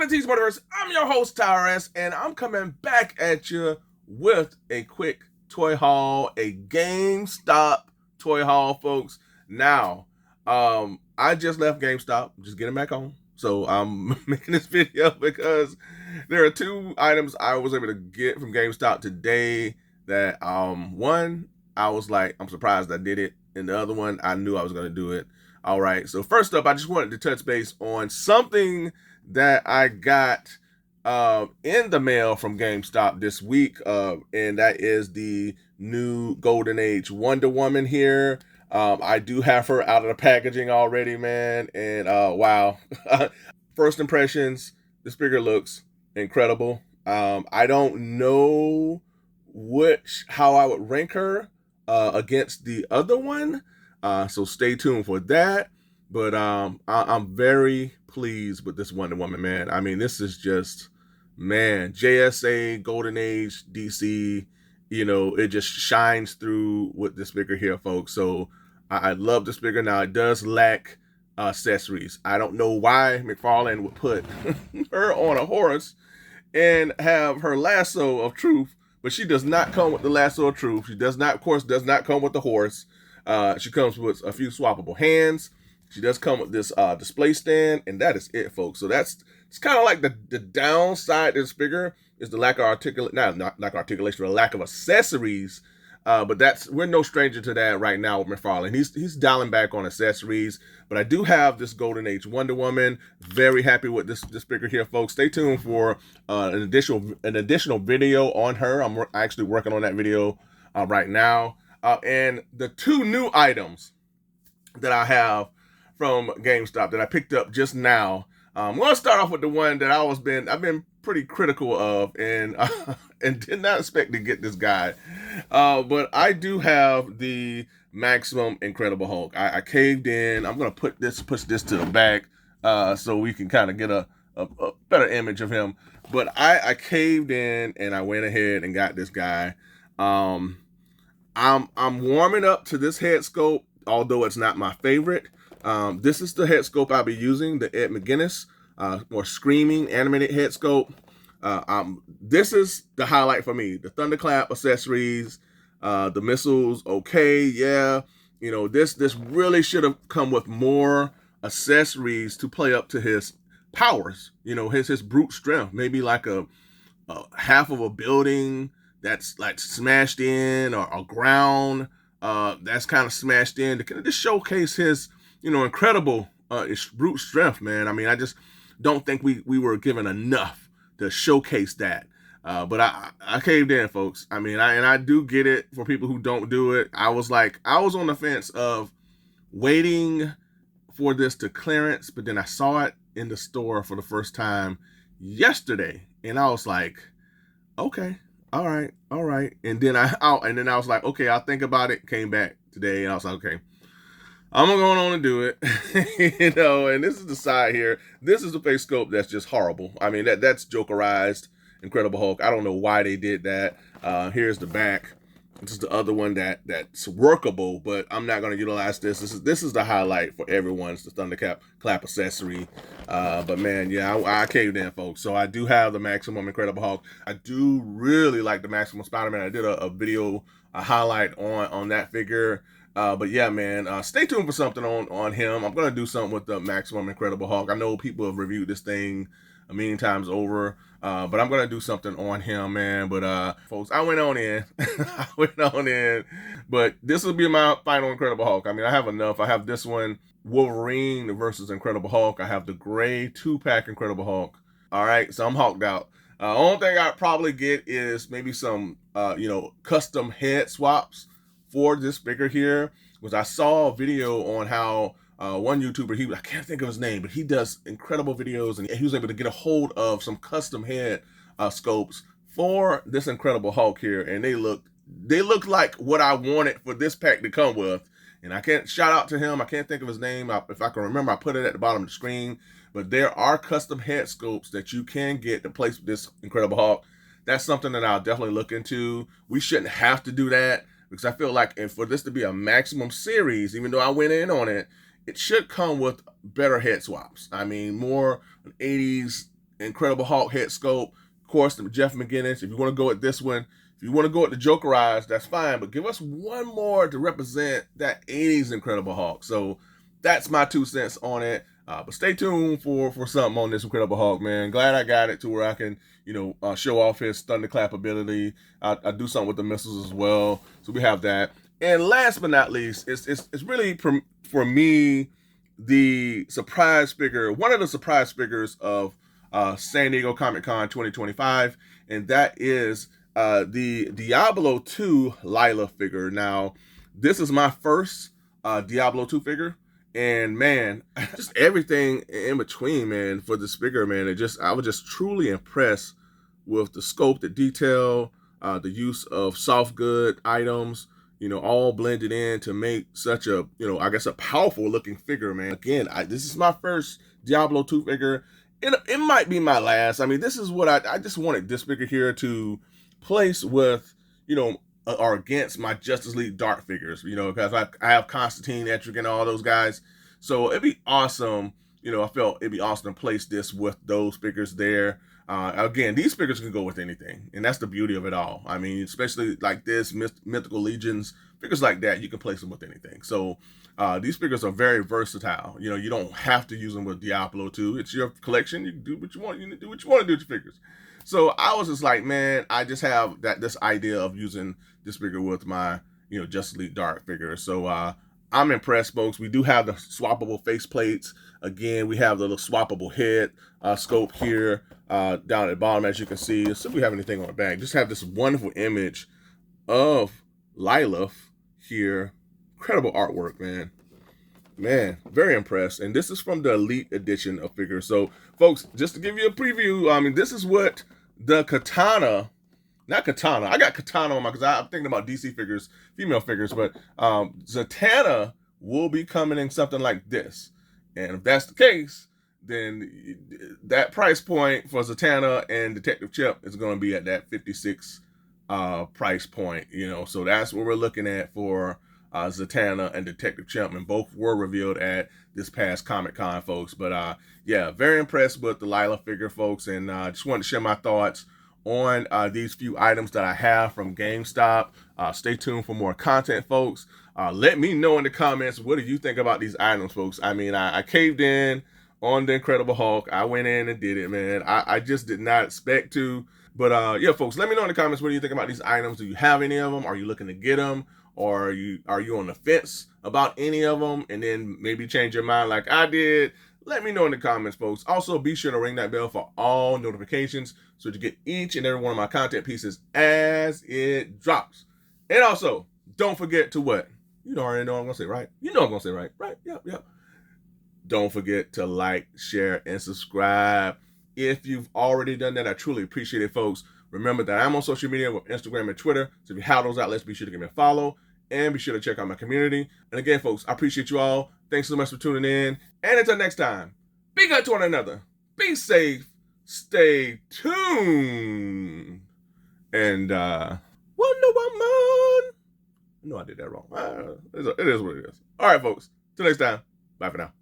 Greetings, Multiverse. I'm your host, Tyrus, and I'm coming back at you with a quick toy haul, a GameStop toy haul, folks. Now, I just left GameStop, just getting back home. So I'm making this video because there are two items I was able to get from GameStop today that, one, I was like, I'm surprised I did it. And the other one, I knew I was going to do it. All right. So first up, I just wanted to touch base on something that I got in the mail from GameStop this week, and that is the new Golden Age Wonder Woman here. I do have her out of the packaging already, man, and wow. First impressions, this figure looks incredible. I don't know how I would rank her against the other one, so stay tuned for that. But I'm very pleased with this Wonder Woman, man. I mean, this is just, man, JSA, Golden Age, DC, you know, it just shines through with this figure here, folks. So I love this figure. Now, it does lack accessories. I don't know why McFarlane would put her on a horse and have her lasso of truth, but she does not come with the lasso of truth. She does not, of course, does not come with the horse. She comes with a few swappable hands. She does come with this display stand, and that is it, folks. So it's kind of like the downside to this figure is the lack of not lack of articulation, but a lack of accessories. But we're no stranger to that right now with McFarlane. He's dialing back on accessories. But I do have this Golden Age Wonder Woman. Very happy with this figure here, folks. Stay tuned for an additional video on her. I'm actually working on that video right now. And the two new items that I have from GameStop that I picked up just now. I'm going to start off with the one that I've been pretty critical of, and did not expect to get this guy. But I do have the Maximum Incredible Hulk. I caved in. I'm going to push this to the back so we can kind of get a better image of him. But I caved in and I went ahead and got this guy. I'm warming up to this head sculpt, although it's not my favorite. This is the head sculpt I'll be using, the Ed McGuinness, more screaming animated head sculpt. This is the highlight for me. The thunderclap accessories, the missiles, okay, yeah. You know, this really should have come with more accessories to play up to his powers. You know, his brute strength. Maybe like a half of a building that's like smashed in, or a ground that's kind of smashed in to kind of just showcase his, you know, incredible brute strength, man. I mean, I just don't think we were given enough to showcase that. But I caved in, folks. I mean, I do get it for people who don't do it. I was on the fence of waiting for this to clearance, but then I saw it in the store for the first time yesterday, and I was like, okay, all right. And then I was like, okay, I'll think about it. Came back today, and I was like, okay, I'm going on and do it. You know, and this is the side here. This is the face sculpt that's just horrible. I mean, that's Jokerized Incredible Hulk. I don't know why they did that. Here's the back. This is the other one that's workable, but I'm not going to utilize this. This is the highlight for everyone's the thunderclap accessory. But man, yeah, I caved in, folks. So I do have the Maximum Incredible Hulk. I do really like the Maximum Spider-Man. I did a video, a highlight on that figure. But yeah, man, stay tuned for something on him. I'm going to do something with the Maximum Incredible Hulk. I know people have reviewed this thing a million times over, but I'm going to do something on him, man. But folks, I went on in. But this will be my final Incredible Hulk. I mean, I have enough. I have this one, Wolverine versus Incredible Hulk. I have the gray 2-pack Incredible Hulk. All right, so I'm hulked out. Only thing I'd probably get is maybe some, custom head swaps for this figure here, was I saw a video on how one YouTuber, I can't think of his name, but he does incredible videos, and he was able to get a hold of some custom head scopes for this Incredible Hulk here, and they look like what I wanted for this pack to come with. And I can't shout out to him. I can't think of his name. If I can remember, I put it at the bottom of the screen. But there are custom head scopes that you can get to place with this Incredible Hulk. That's something that I'll definitely look into. We shouldn't have to do that, because I feel like, and for this to be a maximum series, even though I went in on it, it should come with better head swaps. I mean, more 80s Incredible Hulk head sculpt. Of course, the Jeff McGinnis. If you want to go with this one, if you want to go with the Joker eyes, that's fine. But give us one more to represent that 80s Incredible Hulk. So that's my 2 cents on it. But stay tuned for something on this Incredible Hulk, man. Glad I got it to where I can, show off his thunderclap ability. I do something with the missiles as well. So we have that. And last but not least, it's really for me the surprise figure, one of the surprise figures of San Diego Comic-Con 2025, and that is the Diablo 2 Lilith figure. Now, this is my first Diablo 2 figure, and man, just everything in between, man, for this figure, man, I was just truly impressed with the scope, the detail, the use of soft good items, all blended in to make such a, I guess a powerful looking figure, man. Again, this is my first Diablo 2 figure. It might be my last. I mean, this is what I just wanted this figure here to place with, or against my Justice League Dark figures, because I have Constantine, Etrigan, and all those guys. So it'd be awesome, I felt it'd be awesome to place this with those figures there. Again, these figures can go with anything, and that's the beauty of it all. I mean, especially like this, Mythical Legions, figures like that, you can place them with anything. So these figures are very versatile. You don't have to use them with Diablo 2. It's your collection. You can do what you want. You do what you want to do with your figures. So I was just like, man, I just have this idea of using this figure with my, Justice League Dark figure. So I'm impressed, folks. We do have the swappable face plates. Again, we have the little swappable head scope here down at the bottom, as you can see. Let's see if we have anything on the back. Just have this wonderful image of Lilith here. Incredible artwork, man. Man, very impressed. And this is from the Elite Edition of figures. So, folks, just to give you a preview, I mean, this is what the Katana, not Katana, I got Katana on my, because I'm thinking about DC figures, female figures, but Zatanna will be coming in something like this. And if that's the case, then that price point for Zatanna and Detective Chimp is going to be at that 56 price point, so that's what we're looking at for Zatanna and Detective Chimp, and both were revealed at this past Comic-Con, folks. But yeah, very impressed with the Lilith figure, folks, and just wanted to share my thoughts on these few items that I have from GameStop. Stay tuned for more content, folks. Let me know in the comments, what do you think about these items, folks? I mean, I caved in on the Incredible Hulk. I went in and did it, man. I just did not expect to. But yeah, folks, let me know in the comments, what do you think about these items? Do you have any of them? Are you looking to get them? Or are you on the fence about any of them, and then maybe change your mind like I did? Let me know in the comments, folks. Also, be sure to ring that bell for all notifications so you get each and every one of my content pieces as it drops. And also, don't forget to what? You already know what I'm going to say, right? You know I'm going to say, right? Right? Yep. Don't forget to like, share, and subscribe. If you've already done that, I truly appreciate it, folks. Remember that I'm on social media with Instagram and Twitter. So if you have those outlets, be sure to give me a follow. And be sure to check out my community. And again, folks, I appreciate you all. Thanks so much for tuning in. And until next time, be good to one another. Be safe. Stay tuned. And Wonder Woman. No, I did that wrong. It is what it is. All right, folks. Till next time. Bye for now.